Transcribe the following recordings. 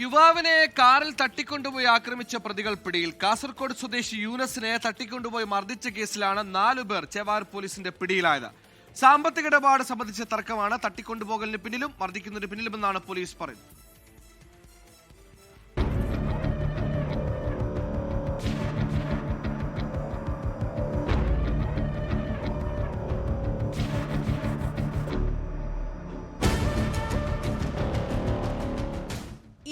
യുവാവിനെ കാറിൽ തട്ടിക്കൊണ്ടുപോയി ആക്രമിച്ച പ്രതികൾ പിടിയിൽ. കാസർഗോഡ് സ്വദേശി യൂനസിനെ തട്ടിക്കൊണ്ടുപോയി മർദ്ദിച്ച കേസിലാണ് 4 പേർ ചേവായൂർ പോലീസിന്റെ പിടിയിലായത്. സാമ്പത്തിക ഇടപാട് സംബന്ധിച്ച തർക്കമാണ് തട്ടിക്കൊണ്ടുപോകലിന് പിന്നിലും മർദ്ദിക്കുന്നതിന് പിന്നിലുമെന്നാണ് പോലീസ് പറയുന്നത്.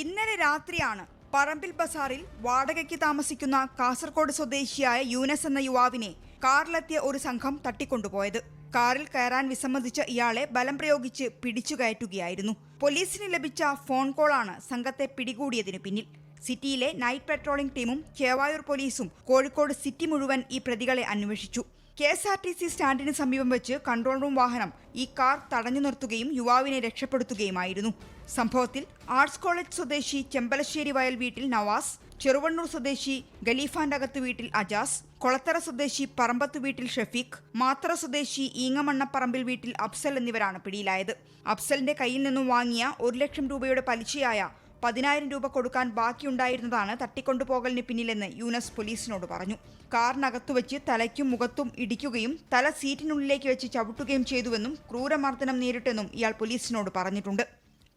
ഇന്നലെ രാത്രിയാണ് പറമ്പിൽ ബസാറിൽ വാടകയ്ക്ക് താമസിക്കുന്ന കാസർഗോഡ് സ്വദേശിയായ യൂനസ് എന്ന യുവാവിനെ കാറിലെത്തിയ ഒരു സംഘം തട്ടിക്കൊണ്ടുപോയത്. കാറിൽ കയറാൻ വിസമ്മതിച്ച ഇയാളെ ബലം പ്രയോഗിച്ച് പിടിച്ചു കയറ്റുകയായിരുന്നു. പോലീസിന് ലഭിച്ച ഫോൺ കോളാണ് സംഘത്തെ പിടികൂടിയതിനു പിന്നിൽ. സിറ്റിയിലെ നൈറ്റ് പെട്രോളിംഗ് ടീമും ചേവായൂർ പോലീസും കോഴിക്കോട് സിറ്റി മുഴുവൻ ഈ പ്രതികളെ അന്വേഷിച്ചു. KSRTC സ്റ്റാൻഡിന് സമീപം വെച്ച് കൺട്രോൾ റൂം വാഹനം ഈ കാർ തടഞ്ഞു നിർത്തുകയും യുവാവിനെ രക്ഷപ്പെടുത്തുകയുമായിരുന്നു. സംഭവത്തിൽ ആർട്സ് കോളേജ് സ്വദേശി ചെമ്പലശ്ശേരി വയൽ വീട്ടിൽ നവാസ്, ചെറുവണ്ണൂർ സ്വദേശി ഖലീഫാന്റകത്ത് വീട്ടിൽ അജാസ്, കൊളത്തറ സ്വദേശി പറമ്പത്ത് വീട്ടിൽ ഷഫീഖ്, മാത്ര സ്വദേശി ഈങ്ങമണ്ണപ്പറമ്പിൽ വീട്ടിൽ അഫ്സൽ എന്നിവരാണ് പിടിയിലായത്. അഫ്സലിന്റെ കയ്യിൽ നിന്നും വാങ്ങിയ 1 ലക്ഷം രൂപയുടെ പലിശയായ 10,000 രൂപ കൊടുക്കാൻ ബാക്കിയുണ്ടായിരുന്നതാണ് തട്ടിക്കൊണ്ടുപോകലിന് പിന്നിലെന്ന് യൂനസ് പോലീസിനോട് പറഞ്ഞു. കാറിനകത്തു വെച്ച് തലയ്ക്കും മുഖത്തും ഇടിക്കുകയും തല സീറ്റിനുള്ളിലേക്ക് വെച്ച് ചവിട്ടുകയും ചെയ്തുവെന്നും ക്രൂരമർദ്ദനം നേരിട്ടെന്നും ഇയാൾ പോലീസിനോട് പറഞ്ഞിട്ടുണ്ട്.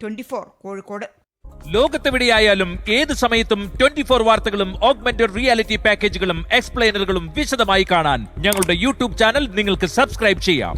24 കോഴിക്കോട്. ലോകത്തെവിടെയായാലും ഏത് സമയത്തും 24 വാർത്തകളും ഓഗ്മെന്റഡ് റിയാലിറ്റി പാക്കേജുകളും എക്സ്പ്ലെയിനറുകളും വിശദമായി കാണാൻ ഞങ്ങളുടെ യൂട്യൂബ് ചാനൽ നിങ്ങൾക്ക് സബ്സ്ക്രൈബ് ചെയ്യാം.